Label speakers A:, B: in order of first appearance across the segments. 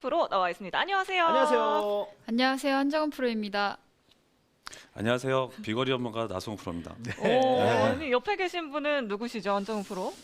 A: 프로 나와 있습니다. 안녕하세요.
B: 안녕하세요.
C: 안녕하세요. 한정은 프로입니다.
D: 안녕하세요. 비거리 전문가 나성호 프로입니다.
A: 아니, 옆에 계신 분은 누구시죠? 안정훈 프로?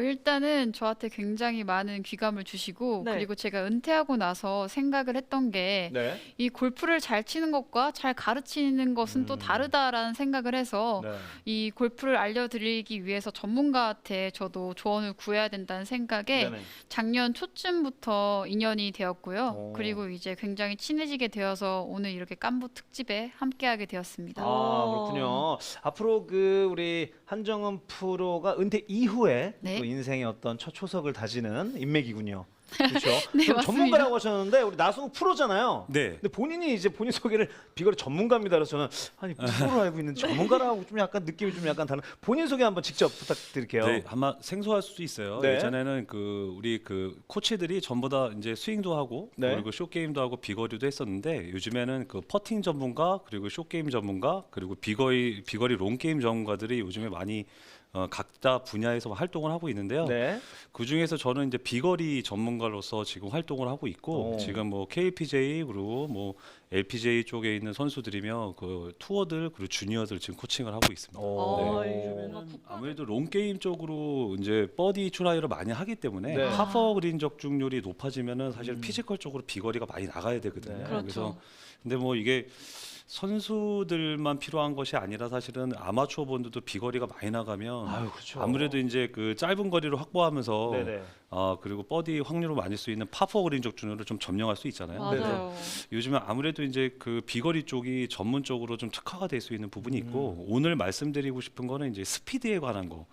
C: 일단은 저한테 굉장히 많은 귀감을 주시고
A: 네.
C: 그리고 제가 은퇴하고 나서 생각을 했던 게
B: 네.
C: 이 골프를 잘 치는 것과 잘 가르치는 것은 또 다르다라는 생각을 해서
B: 네.
C: 이 골프를 알려드리기 위해서 전문가한테 저도 조언을 구해야 된다는 생각에
B: 네네.
C: 작년 초쯤부터 인연이 되었고요.
B: 오.
C: 그리고 이제 굉장히 친해지게 되어서 오늘 이렇게 깐부 특집에 함께하게 되었습니다.
B: 그렇군요. 앞으로 우리 한정은 프로가 은퇴 이후에
C: 네.
B: 또 인생의 어떤 첫 초석을 다지는 인맥이군요. 그렇죠.
C: 네,
B: 그럼
C: 맞습니다.
B: 전문가라고 하셨는데 우리 나성우 프로잖아요.
D: 네.
B: 근데 본인이 이제 본인 소개를 비거리 전문가입니다. 그래서 저는 아니 프로로 알고 있는데 전문가라고 좀 약간 느낌이 좀 약간 다른. 본인 소개 한번 직접 부탁드릴게요.
D: 네, 아마 생소할 수도 있어요.
B: 네.
D: 예전에는 우리 코치들이 전부 다 이제 스윙도 하고
B: 네.
D: 그리고 숏 게임도 하고 비거리도 했었는데 요즘에는 퍼팅 전문가 그리고 숏 게임 전문가 그리고 비거리 롱 게임 전문가들이 요즘에 많이 각자 분야에서 활동을 하고 있는데요.
B: 네.
D: 그 중에서 저는 이제 비거리 전문가로서 지금 활동을 하고 있고
B: 오.
D: 지금 뭐 KPJ 그리고 뭐 LPGA 쪽에 있는 선수들이며 그 투어들 그리고 주니어들 지금 코칭을 하고 있습니다.
B: 오.
D: 요즘에는 아무래도 롱 게임 쪽으로 이제 버디 트라이를 많이 하기 때문에
B: 네.
D: 파퍼 그린 적중률이 높아지면은 사실 피지컬 쪽으로 비거리가 많이 나가야 되거든요.
B: 네.
A: 그렇죠.
D: 그래서 근데 뭐 이게 선수들만 필요한 것이 아니라 사실은 아마추어 분들도 비거리가 많이 나가면
B: 아유, 그렇죠.
D: 아무래도 이제 그 짧은 거리를 확보하면서
B: 네네.
D: 그리고 버디 확률을 많을 수 있는 파퍼 그린 적중률을 좀 점령할 수 있잖아요.
A: 맞아요.
D: 요즘에 아무래도 이제 그 비거리 쪽이 전문적으로 좀 특화가 될 수 있는 부분이 있고 오늘 말씀드리고 싶은 거는 이제 스피드에 관한 거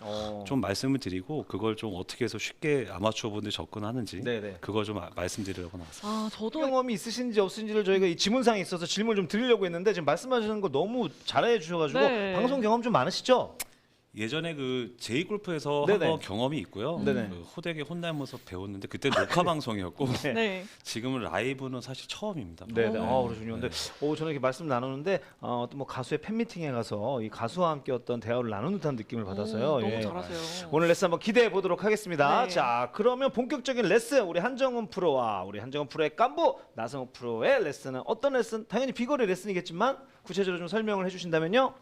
D: 좀 말씀을 드리고 그걸 좀 어떻게 해서 쉽게 아마추어 분들이 접근하는지
B: 네네.
D: 그거 좀 말씀드리려고 나왔습니다.
A: 저도
B: 경험이 있으신지 없으신지를 저희가 이 지문상에 있어서 질문을 좀 드리려고 했는데 지금 말씀하시는 거 너무 잘해 주셔가지고
A: 네.
B: 방송 경험 좀 많으시죠?
D: 예전에 그 제이골프에서
B: 네네.
D: 한번 경험이 있고요.
B: 네네.
D: 그 호되게 혼나면서 배웠는데 그때 녹화 방송이었고
A: 네.
D: 지금은 라이브는 사실 처음입니다.
B: 네네.
A: 오.
B: 그러시군요. 근데 저는 이렇게 말씀 나누는데 어떤 뭐 가수의 팬미팅에 가서 이 가수와 함께 어떤 대화를 나눈 듯한 느낌을 받아서요.
A: 너무
B: 예.
A: 잘하세요.
B: 오늘 레슨 한번 기대해 보도록 하겠습니다.
A: 네.
B: 자, 그러면 본격적인 레슨 우리 한정은 프로와 우리 한정은 프로의 깐부 나성호 프로의 레슨은 어떤 레슨? 당연히 비거리 레슨이겠지만 구체적으로 좀 설명을 해주신다면요.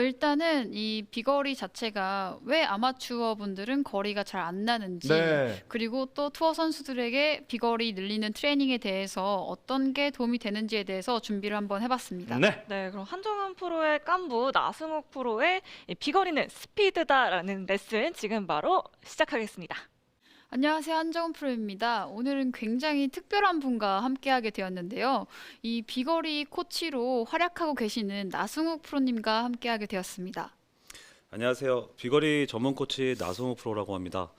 C: 일단은 이 비거리 자체가 왜 아마추어 분들은 거리가 잘 안 나는지
B: 네.
C: 그리고 또 투어 선수들에게 비거리 늘리는 트레이닝에 대해서 어떤 게 도움이 되는지에 대해서 준비를 한번 해봤습니다.
B: 네.
A: 네, 그럼 한정훈 프로의 깐부, 나승욱 프로의 이 비거리는 스피드다라는 레슨 지금 바로 시작하겠습니다.
C: 안녕하세요. 한정은 프로입니다. 오늘은 굉장히 특별한 분과 함께하게 되었는데요. 이 비거리 코치로 활약하고 계시는 나승욱 프로님과 함께하게 되었습니다.
D: 안녕하세요. 비거리 전문 코치 나성호 프로라고 합니다.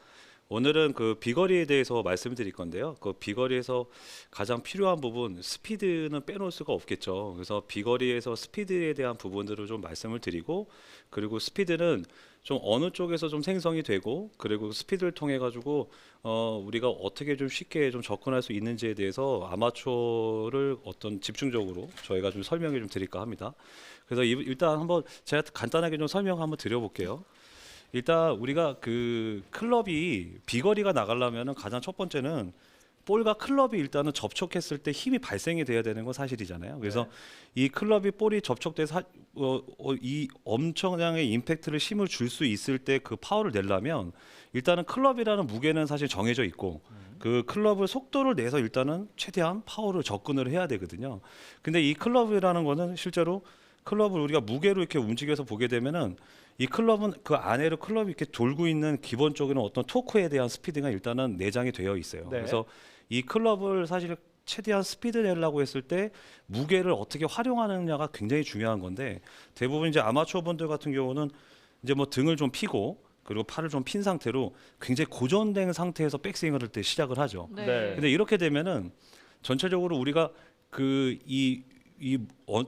D: 오늘은 그 비거리에 대해서 말씀드릴 건데요. 그 비거리에서 가장 필요한 부분 스피드는 빼놓을 수가 없겠죠. 그래서 비거리에서 스피드에 대한 부분들을 좀 말씀을 드리고 그리고 스피드는 좀 어느 쪽에서 좀 생성이 되고 그리고 스피드를 통해 가지고 우리가 어떻게 좀 쉽게 좀 접근할 수 있는지에 대해서 아마추어를 어떤 집중적으로 저희가 좀 설명을 좀 드릴까 합니다. 그래서 일단 한번 제가 간단하게 좀 설명 한번 드려볼게요. 일단 우리가 그 클럽이 비거리가 나가려면은 가장 첫 번째는 볼과 클럽이 일단은 접촉했을 때 힘이 발생이 돼야 되는 건 사실이잖아요. 그래서 이 클럽이 볼이 접촉돼서 이 엄청나게 임팩트를 힘을 줄 수 있을 때 그 파워를 내려면 일단은 클럽이라는 무게는 사실 정해져 있고 그 클럽을 속도를 내서 일단은 최대한 파워를 접근을 해야 되거든요. 근데 이 클럽이라는 거는 실제로 클럽을 우리가 무게로 이렇게 움직여서 보게 되면은 이 클럽은 그 안에로 클럽이 이렇게 돌고 있는 기본적인 어떤 토크에 대한 스피드가 일단은 내장이 되어 있어요.
B: 네.
D: 그래서 이 클럽을 사실 최대한 스피드 내려고 했을 때 무게를 어떻게 활용하느냐가 굉장히 중요한 건데 대부분 이제 아마추어 분들 같은 경우는 이제 뭐 등을 좀 피고 그리고 팔을 좀 핀 상태로 굉장히 고정된 상태에서 백스윙을 할 때 시작을 하죠.
B: 네.
D: 근데 이렇게 되면은 전체적으로 우리가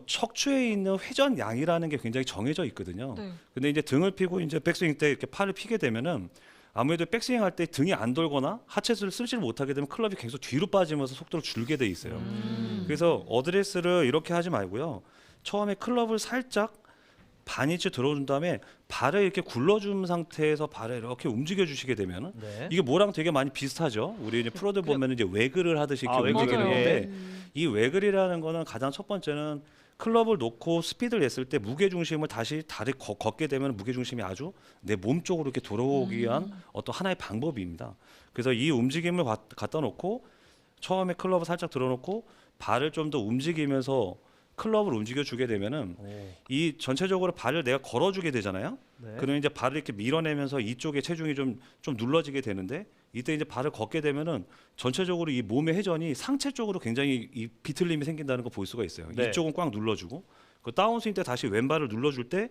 D: 척추에 있는 회전량이라는 게 굉장히 정해져 있거든요.
A: 네.
D: 근데 이제 등을 피고 이제 백스윙 때 이렇게 팔을 피게 되면은 아무래도 백스윙 할 때 등이 안 돌거나 하체를 쓰지를 못하게 되면 클럽이 계속 뒤로 빠지면서 속도를 줄게 돼 있어요. 그래서 어드레스를 이렇게 하지 말고요. 처음에 클럽을 살짝 반인치 들어준 다음에 발을 이렇게 굴러준 상태에서 발을 이렇게 움직여 주시게 되면은
B: 네.
D: 이게 뭐랑 되게 많이 비슷하죠. 우리 이제 프로들 보면은 이제 외글을 하듯이 이렇게
B: 외글.
D: 움직이는
A: 맞아요.
D: 건데
C: 음.
D: 이 외글이라는 거는 가장 첫 번째는 클럽을 놓고 스피드를 냈을 때 무게 중심을 다시 다리 걷게 되면 무게 중심이 아주 내 몸 쪽으로 이렇게 돌아오기 위한 어떤 하나의 방법입니다. 그래서 이 움직임을 갖다 놓고 처음에 클럽을 살짝 들어놓고 발을 좀 더 움직이면서 클럽을 움직여 주게 되면은 이 전체적으로 발을 내가 걸어주게 되잖아요.
B: 네.
D: 그러면 이제 발을 이렇게 밀어내면서 이쪽에 체중이 좀 눌러지게 되는데 이때 이제 발을 걷게 되면은 전체적으로 이 몸의 회전이 상체 쪽으로 굉장히 이 비틀림이 생긴다는 거 볼 수가 있어요.
B: 네.
D: 이쪽은 꽉 눌러주고 그 다운스윙 때 다시 왼발을 눌러줄 때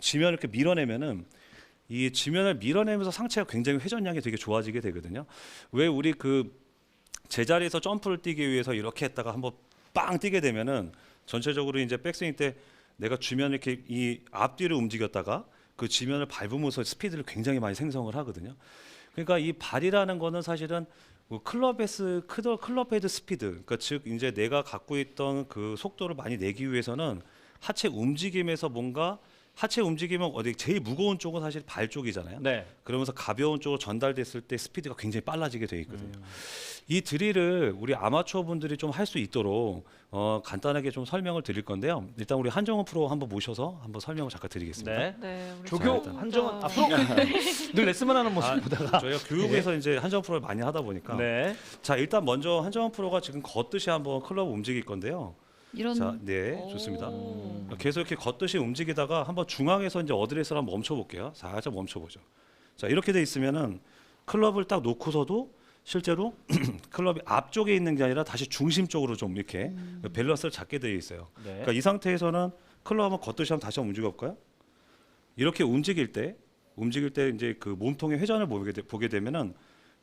D: 지면을 이렇게 밀어내면은 이 지면을 밀어내면서 상체가 굉장히 회전량이 되게 좋아지게 되거든요. 왜 우리 그 제자리에서 점프를 뛰기 위해서 이렇게 했다가 한번 빵 뛰게 되면은 전체적으로 이제 백스윙 때 내가 주면을 이렇게 이 앞뒤를 움직였다가 그 지면을 밟으면서 스피드를 굉장히 많이 생성을 하거든요. 그러니까 이 발이라는 거는 사실은 뭐 클럽 헤드 스피드, 그러니까 즉 이제 내가 갖고 있던 그 속도를 많이 내기 위해서는 하체 움직임에서 뭔가 하체 움직이면 어디 제일 무거운 쪽은 사실 발 쪽이잖아요.
B: 네.
D: 그러면서 가벼운 쪽으로 전달됐을 때 스피드가 굉장히 빨라지게 돼 있거든요. 이 드릴을 우리 아마추어 분들이 좀 할 수 있도록 간단하게 좀 설명을 드릴 건데요. 일단 우리 한정훈 프로 한번 모셔서 한번 설명을 잠깐 드리겠습니다.
B: 네.
A: 네, 우리
B: 조교
A: 진짜-
B: 한정은 앞으로 늘 레슨만 하는 모습 보다가
D: 저희가 교육에서 이제 한정훈 프로를 많이 하다 보니까
B: 네.
D: 자 일단 먼저 한정훈 프로가 지금 걷듯이 한번 클럽 움직일 건데요.
C: 이런
D: 자, 네,
A: 오.
D: 좋습니다. 계속 이렇게 걷듯이 움직이다가 한번 중앙에서 이제 어드레스를 한번 멈춰볼게요. 살짝 멈춰보죠. 자, 이렇게 돼 있으면은 클럽을 딱 놓고서도 실제로 클럽이 앞쪽에 있는 게 아니라 다시 중심 쪽으로 좀 이렇게 밸런스를 잡게 되어 있어요.
B: 네.
D: 그러니까 이 상태에서는 클럽 한번 걷듯이 한번 다시 한번 움직여 볼까요? 이렇게 움직일 때 이제 그 몸통의 회전을 보게 되면은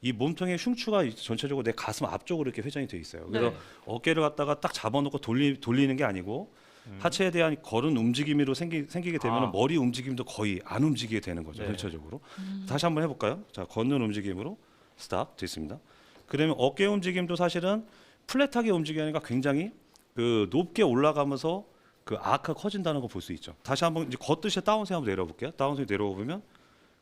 D: 이 몸통의 흉추가 전체적으로 내 가슴 앞쪽으로 이렇게 회전이 돼 있어요. 그래서
A: 네.
D: 어깨를 갖다가 딱 잡아놓고 돌리는 게 아니고 하체에 대한 걸은 움직임으로 생기게 되면
B: 아.
D: 머리 움직임도 거의 안 움직이게 되는 거죠.
B: 네.
D: 전체적으로. 다시 한번 해볼까요? 자, 걷는 움직임으로 스탑 됐습니다. 그러면 어깨 움직임도 사실은 플랫하게 움직이니까 굉장히 그 높게 올라가면서 그 아크가 커진다는 거 볼 수 있죠. 다시 한번 이제 걷듯이 다운스윙 한번 내려볼게요. 다운스윙 내려보면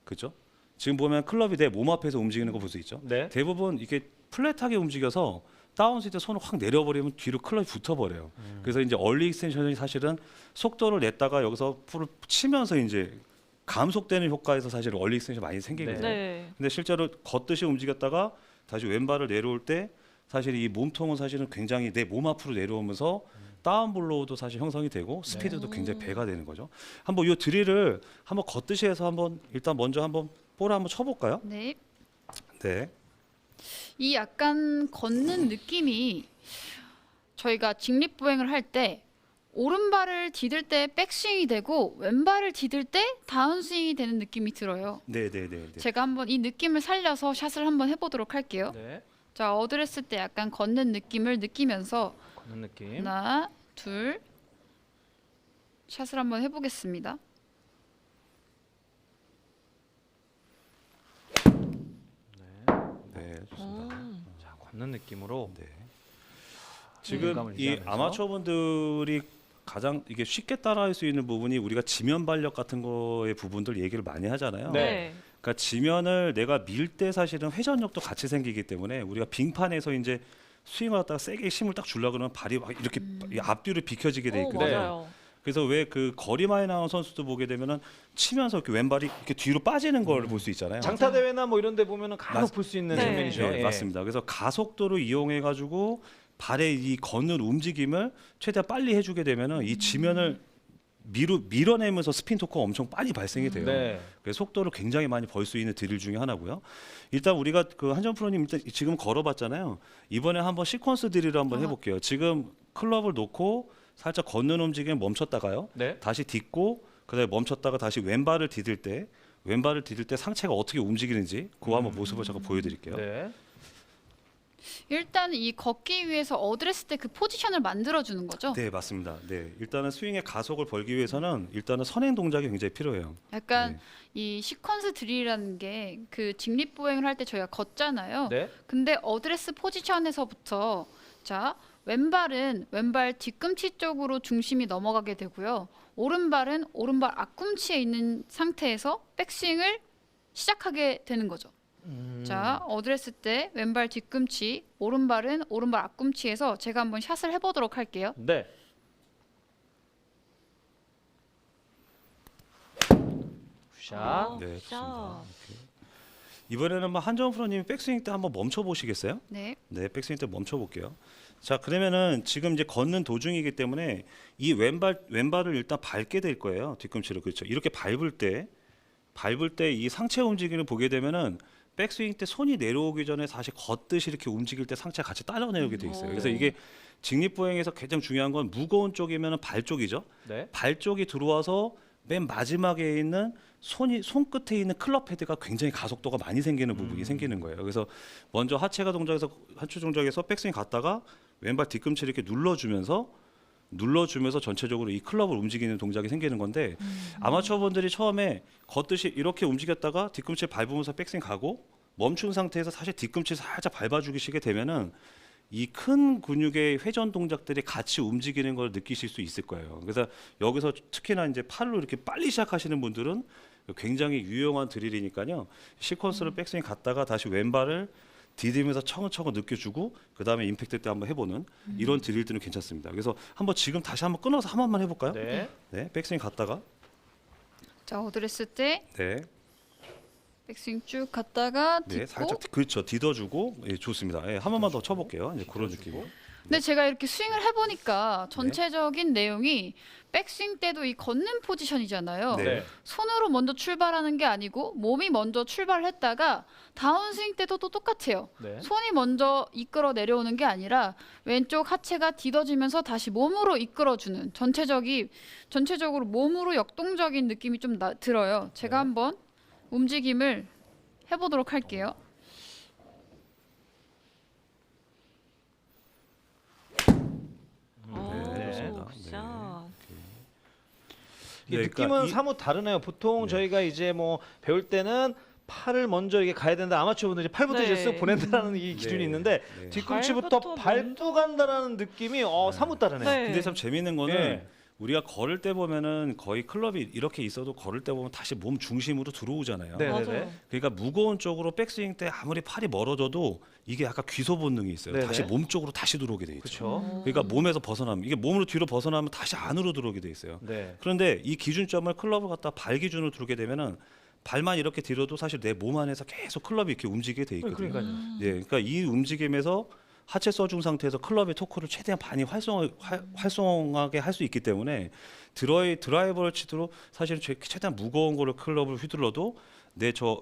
D: 그죠? 지금 보면 클럽이 내 몸 앞에서 움직이는 거 볼 수 있죠.
B: 네.
D: 대부분 이게 플랫하게 움직여서 다운스윙 때 손을 확 내려버리면 뒤로 클럽이 붙어버려요. 그래서 이제 얼리 익스텐션이 사실은 속도를 냈다가 여기서 풀을 치면서 이제 감속되는 효과에서 사실 얼리 익스텐션 많이 생기거든요.
A: 네.
D: 근데 실제로 걷듯이 움직였다가 다시 왼발을 내려올 때 사실 이 몸통은 사실은 굉장히 내 몸 앞으로 내려오면서 다운블로우도 사실 형성이 되고 스피드도 굉장히 배가 되는 거죠. 한번 이 드릴을 한번 걷듯이 해서 한번 일단 먼저 한번 볼을 한번 쳐볼까요?
C: 네.
D: 네.
C: 이 약간 걷는 느낌이 저희가 직립보행을 할 때 오른발을 디딜 때 백스윙이 되고 왼발을 디딜 때 다운스윙이 되는 느낌이 들어요.
D: 네.
C: 제가 한번 이 느낌을 살려서 샷을 한번 해보도록 할게요.
B: 네.
C: 자, 어드레스 때 약간 걷는 느낌을 느끼면서
B: 걷는 느낌.
C: 하나, 둘, 샷을 한번 해보겠습니다.
D: 네, 좋습니다.
B: 자, 걷는 느낌으로.
D: 네. 지금
B: 감을
D: 이
B: 유지하면서.
D: 아마추어분들이 가장 이게 쉽게 따라할 수 있는 부분이 우리가 지면 발력 같은 거의 부분들 얘기를 많이 하잖아요.
B: 네.
A: 네.
D: 그러니까 지면을 내가 밀 때 사실은 회전력도 같이 생기기 때문에 우리가 빙판에서 이제 스윙을 갖다가 세게 힘을 딱 주려고 그러면 발이 막 이렇게 이 앞뒤로 비켜지게 돼
A: 오,
D: 있거든요.
A: 맞아요.
D: 그래서 왜 그 거리 많이 나온 선수도 보게 되면은 치면서 이렇게 왼발이 이렇게 뒤로 빠지는 걸 볼 수 있잖아요.
B: 장타 대회나 뭐 이런 데 보면은 간혹 볼 수 있는
A: 네.
B: 장면이죠.
D: 네,
B: 예.
D: 맞습니다. 그래서 가속도를 이용해 가지고 발의 이 걷는 움직임을 최대한 빨리 해주게 되면은 이 지면을 밀어내면서 스핀 토크가 엄청 빨리 발생이 돼요.
B: 네.
D: 그래서 속도를 굉장히 많이 벌 수 있는 드릴 중에 하나고요. 일단 우리가 그 한정 프로님 일단 지금 걸어봤잖아요. 이번에 한번 시퀀스 드릴을 한번 해볼게요. 지금 클럽을 놓고 살짝 걷는 움직임 멈췄다가요.
B: 네.
D: 다시 딛고 그다음에 멈췄다가 다시 왼발을 디딜 때 상체가 어떻게 움직이는지 그 한번 모습을 잠깐 보여드릴게요.
B: 네.
C: 일단 이 걷기 위해서 어드레스 때 그 포지션을 만들어 주는 거죠.
D: 네, 맞습니다. 네, 일단은 스윙의 가속을 벌기 위해서는 일단은 선행 동작이 굉장히 필요해요.
C: 약간
D: 네.
C: 이 시퀀스 드릴이라는 게 그 직립보행을 할 때 저희가 걷잖아요.
B: 네.
C: 근데 어드레스 포지션에서부터 자 왼발은 왼발 뒤꿈치 쪽으로 중심이 넘어가게 되고요. 오른발은 오른발 앞꿈치에 있는 상태에서 백스윙을 시작하게 되는 거죠. 자, 어드레스 때 왼발 뒤꿈치, 오른발은 오른발 앞꿈치에서 제가 한번 샷을 해보도록 할게요.
B: 네. 샷.
D: 네,
A: 샷.
D: 좋습니다. 이번에는 뭐 한정훈 프로님이 백스윙 때 한번 멈춰 보시겠어요?
C: 네.
D: 네, 백스윙 때 멈춰 볼게요. 자, 그러면은 지금 이제 걷는 도중이기 때문에 이 왼발을 일단 밟게 될 거예요. 뒤꿈치로. 그렇죠. 이렇게 밟을 때 이 상체 움직임을 보게 되면은 백스윙 때 손이 내려오기 전에 사실 걷듯이 이렇게 움직일 때 상체가 같이 따라 내려오게 돼 있어요. 그래서 이게 직립보행에서 가장 중요한 건 무거운 쪽이면은 발 쪽이죠.
B: 네.
D: 발 쪽이 들어와서 맨 마지막에 있는 손끝에 있는 클럽 헤드가 굉장히 가속도가 많이 생기는 부분이 생기는 거예요. 그래서 먼저 하체 동작에서 백스윙 갔다가 왼발 뒤꿈치를 이렇게 눌러주면서 전체적으로 이 클럽을 움직이는 동작이 생기는 건데 아마추어분들이 처음에 걷듯이 이렇게 움직였다가 뒤꿈치 밟으면서 백스윙 가고 멈춘 상태에서 사실 뒤꿈치 살짝 밟아주시게 되면은 이 큰 근육의 회전 동작들이 같이 움직이는 걸 느끼실 수 있을 거예요. 그래서 여기서 특히나 이제 팔로 이렇게 빨리 시작하시는 분들은 굉장히 유용한 드릴이니까요. 시퀀스로 백스윙 갔다가 다시 왼발을 디디면서 차근차근 느껴주고 그 다음에 임팩트 때 한번 해보는 이런 드릴들은 괜찮습니다. 그래서 한번 지금 다시 한번 끊어서 한 번만 해볼까요?
B: 네.
D: 네, 백스윙 갔다가
C: 자, 어드레스 때
D: 네,
C: 백스윙 쭉 갔다가
D: 네,
C: 딛고.
D: 살짝 그렇죠, 디뎌주고 예, 좋습니다. 예, 한 번만 더 쳐볼게요. 이제 그런 느낌.
C: 근데 제가 이렇게 스윙을 해보니까 전체적인 내용이 백스윙 때도 이 걷는 포지션이잖아요.
D: 네.
B: 네.
C: 손으로 먼저 출발하는 게 아니고 몸이 먼저 출발을 했다가 다운스윙 때도 또 똑같아요.
B: 네.
C: 손이 먼저 이끌어 내려오는 게 아니라 왼쪽 하체가 디뎌지면서 다시 몸으로 이끌어주는 전체적으로 몸으로 역동적인 느낌이 좀 들어요. 제가
B: 네.
C: 한번 움직임을 해보도록 할게요.
D: 네, 좋습니다.
A: 샷.
B: 이
D: 네,
B: 느낌은
D: 그러니까
B: 사뭇 다르네요. 보통
D: 네.
B: 저희가 이제 뭐 배울 때는 팔을 먼저 이게 가야 된다. 아마추어분들이 팔부터 이제
A: 네.
B: 쓱 보낸다라는 이 기준이
D: 네.
B: 있는데
D: 네.
B: 뒤꿈치부터
A: 발부터
B: 밟고 간다라는 느낌이 사뭇 다르네요.
A: 네.
D: 근데 참 재밌는 거는
B: 예.
D: 우리가 걸을 때 보면은 거의 클럽이 이렇게 있어도 걸을 때 보면 다시 몸 중심으로 들어오잖아요.
B: 네.
A: 맞아요.
D: 그러니까 무거운 쪽으로 백스윙 때 아무리 팔이 멀어져도 이게 약간 귀소 본능이 있어요.
B: 네네.
D: 다시 몸 쪽으로 다시 들어오게 돼 있죠.
B: 그렇죠.
D: 그러니까 몸에서 벗어나면 이게 몸으로 뒤로 벗어나면 다시 안으로 들어오게 돼 있어요.
B: 네.
D: 그런데 이 기준점을 클럽을 갖다 발 기준으로 두게 되면은 발만 이렇게 들어도 사실 내 몸 안에서 계속 클럽이 이렇게 움직이게 돼 있거든요.
B: 그러니까요.
D: 예, 그러니까 이 움직임에서 하체 써준 상태에서 클럽의 토크를 최대한 많이 활성하게 할 수 있기 때문에 드라이버를 치도록 사실은 최대한 무거운 거를 클럽을 휘둘러도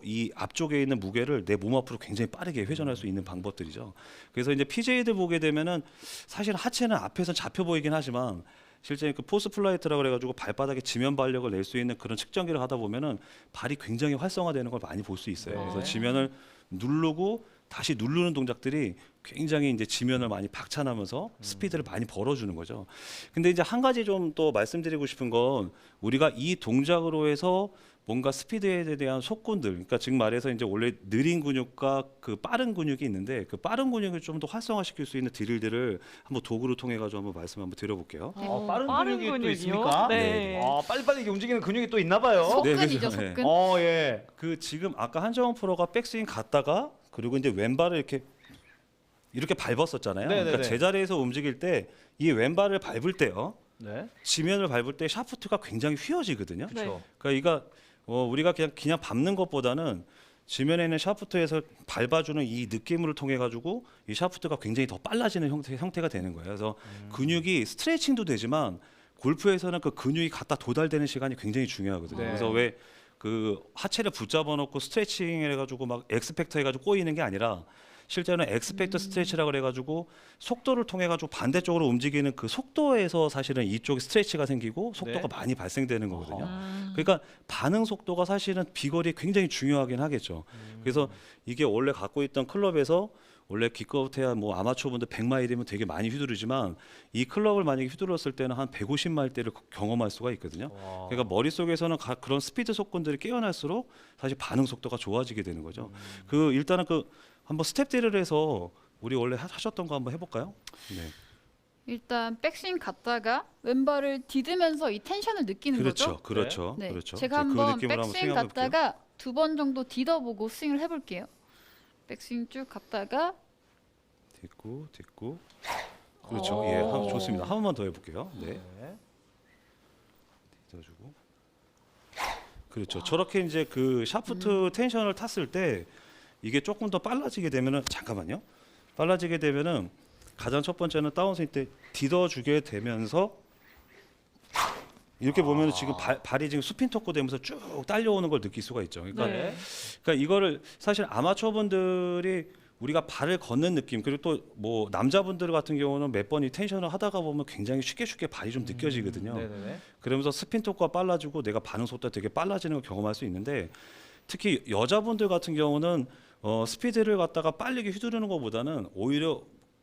D: 이 앞쪽에 있는 무게를 내 몸 앞으로 굉장히 빠르게 회전할 수 있는 방법들이죠. 그래서 이제 PJ들 보게 되면은 사실 하체는 앞에서 잡혀 보이긴 하지만 실제 그 포스 플라이트라고 그래가지고 발바닥에 지면 발력을 낼 수 있는 그런 측정기를 하다 보면은 발이 굉장히 활성화되는 걸 많이 볼 수 있어요. 그래서
B: 네.
D: 지면을 누르고 다시 누르는 동작들이 굉장히 이제 지면을 많이 박찬하면서 스피드를 많이 벌어주는 거죠. 근데 이제 한 가지 좀 또 말씀드리고 싶은 건 우리가 이 동작으로 해서 뭔가 스피드에 대한 속군들, 그러니까 지금 말해서 이제 원래 느린 근육과 그 빠른 근육이 있는데 그 빠른 근육을 좀 더 활성화시킬 수 있는 드릴들을 한번 도구로 통해 가지고 한번 말씀 한번 드려볼게요.
B: 빠른 근육이 또
A: 근육이요?
B: 있습니까?
A: 네.
B: 빨리빨리 이렇게 움직이는 근육이 또 있나 봐요.
D: 네,
C: 속근이죠,
D: 그죠. 네.
C: 속근.
B: 예.
D: 그 지금 아까 한정원 프로가 백스윙 갔다가 그리고 이제 왼발을 이렇게 밟았었잖아요.
B: 네네네.
D: 그러니까 제자리에서 움직일 때 이 왼발을 밟을 때요,
B: 네.
D: 지면을 밟을 때 샤프트가 굉장히 휘어지거든요.
B: 그렇죠.
D: 그러니까 우리가 그냥 밟는 것보다는 지면에 있는 샤프트에서 밟아주는 이 느낌을 통해 가지고 이 샤프트가 굉장히 더 빨라지는 형태가 되는 거예요. 그래서 근육이 스트레칭도 되지만 골프에서는 그 근육이 갖다 도달되는 시간이 굉장히 중요하거든요.
B: 네.
D: 그래서 왜 그 하체를 붙잡아 놓고 스트레칭 해가지고 막 엑스팩터 해가지고 꼬이는 게 아니라 실제로는 엑스팩터 스트레치라고 그래가지고 속도를 통해 가지고 반대쪽으로 움직이는 그 속도에서 사실은 이쪽 스트레치가 생기고 속도가
B: 네.
D: 많이 발생되는 거거든요. 그러니까 반응 속도가 사실은 비거리에 굉장히 중요하긴 하겠죠. 그래서 이게 원래 갖고 있던 클럽에서 원래 기껏해야 뭐 아마추어분들 100마일이면 되게 많이 휘두르지만 이 클럽을 만약에 휘둘렀을 때는 한 150마일대를 경험할 수가 있거든요. 그러니까 머릿속에서는 그런 스피드 속군들이 깨어날수록 사실 반응 속도가 좋아지게 되는 거죠. 일단은 한번 스텝 딜을 해서 우리 원래 하셨던 거 한번 해볼까요? 네.
C: 일단 백스윙 갔다가 왼발을 디드면서 이 텐션을 느끼는 거죠.
D: 그렇죠.
C: 네.
D: 그렇죠.
C: 제가
D: 이제 그
C: 한번
D: 느낌으로
C: 백스윙
D: 스윙 한번 해볼게요.
C: 갔다가 2번 정도 디뎌보고 스윙을 해볼게요. 백스윙 쭉 갔다가
D: 딛고. 그렇죠.
C: 오.
D: 예, 좋습니다. 한 번만 더 해볼게요. 네.
B: 네.
D: 딛어주고. 그렇죠. 저렇게 이제 그 샤프트 텐션을 탔을 때 이게 조금 더 빨라지게 되면은 잠깐만요. 빨라지게 되면은 가장 첫 번째는 다운스윙 때 딛어주게 되면서 이렇게 보면 지금 발이 지금 스핀 토크 되면서 쭉 딸려오는 걸 느낄 수가 있죠. 그러니까,
A: 네.
D: 그러니까 이거를 사실 아마추어 분들이 우리가 발을 걷는 느낌 그리고 또 뭐 남자분들 같은 경우는 몇 번이 텐션을 하다가 보면 굉장히 쉽게 발이 좀 느껴지거든요.
B: 네네네.
D: 그러면서 스핀 토크가 빨라지고 내가 반응 속도가 되게 빨라지는 걸 경험할 수 있는데 특히 여자분들 같은 경우는 스피드를 갖다가 빠르게 휘두르는 것보다는 오히려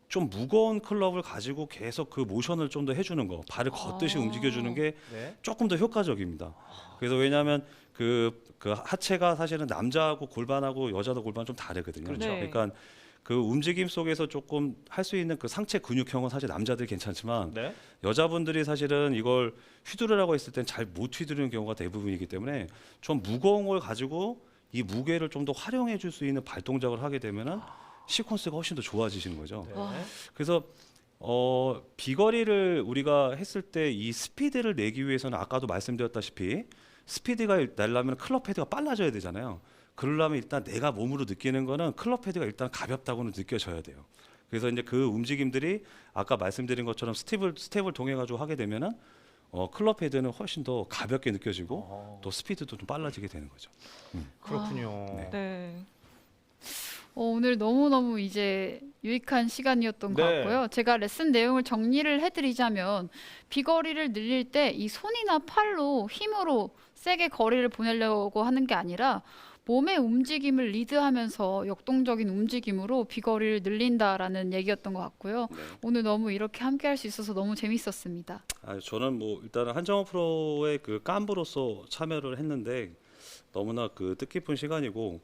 D: 좀 무거운 클럽을 가지고 계속 그 모션을 좀 더 해주는 거, 발을 걷듯이 움직여주는 게
B: 네.
D: 조금 더 효과적입니다. 그래서 왜냐하면 그 하체가 사실은 남자하고 골반하고 여자도 골반 좀 다르거든요.
A: 그렇죠. 네.
D: 그러니까 그 움직임 속에서 조금 할 수 있는 그 상체 근육형은 사실 남자들이 괜찮지만
B: 네.
D: 여자분들이 사실은 이걸 휘두르라고 했을 땐 잘 못 휘두르는 경우가 대부분이기 때문에 좀 무거운 걸 가지고 이 무게를 좀 더 활용해 줄 수 있는 발 동작을 하게 되면은 시퀀스가 훨씬 더 좋아지시는 거죠.
B: 네.
D: 그래서 비거리를 우리가 했을 때 이 스피드를 내기 위해서는 아까도 말씀드렸다시피 스피드가 내려면 클럽 헤드가 빨라져야 되잖아요. 그러려면 일단 내가 몸으로 느끼는 거는 클럽 헤드가 일단 가볍다고는 느껴져야 돼요. 그래서 이제 그 움직임들이 아까 말씀드린 것처럼 스텝을 통해 가지고 하게 되면은 클럽 헤드는 훨씬 더 가볍게 느껴지고 또 스피드도 좀 빨라지게 되는 거죠.
B: 그렇군요.
D: 네.
A: 네.
C: 오늘 너무너무 이제 유익한 시간이었던 것
B: 네.
C: 같고요. 제가 레슨 내용을 정리를 해드리자면 비거리를 늘릴 때 이 손이나 팔로 힘으로 세게 거리를 보내려고 하는 게 아니라 몸의 움직임을 리드하면서 역동적인 움직임으로 비거리를 늘린다라는 얘기였던 것 같고요.
D: 네.
C: 오늘 너무 이렇게 함께 할 수 있어서 너무 재밌었습니다.
D: 저는 뭐 일단은 한정호 프로의 그 깐부로서 참여를 했는데 너무나 그 뜻깊은 시간이고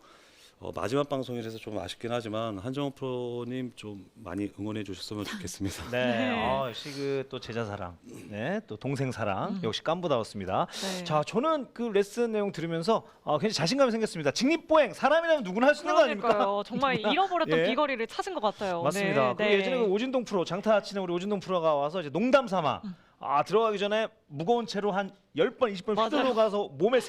D: 마지막 방송이라서 좀 아쉽긴 하지만 한정호 프로님 좀 많이 응원해 주셨으면 좋겠습니다.
B: 네. 역시 그 또 제자 사랑, 네, 또 동생 사랑 역시 깐부다웠습니다.
A: 네.
B: 자, 저는 그 레슨 내용 들으면서 굉장히 자신감이 생겼습니다. 직립보행 사람이라면 누구나 할 수 있는 거 아닙니까?
A: 그러니까요. 정말 잃어버렸던
B: 예.
A: 비거리를 찾은 것 같아요.
B: 맞습니다.
A: 네.
B: 그리고 예전에 그 오진동 프로 장타 치는 우리 오진동 프로가 와서 이제 농담 삼아 들어가기 전에 무거운 채로 한 10번, 20번
A: 맞아요.
B: 휘둘러 가서 몸에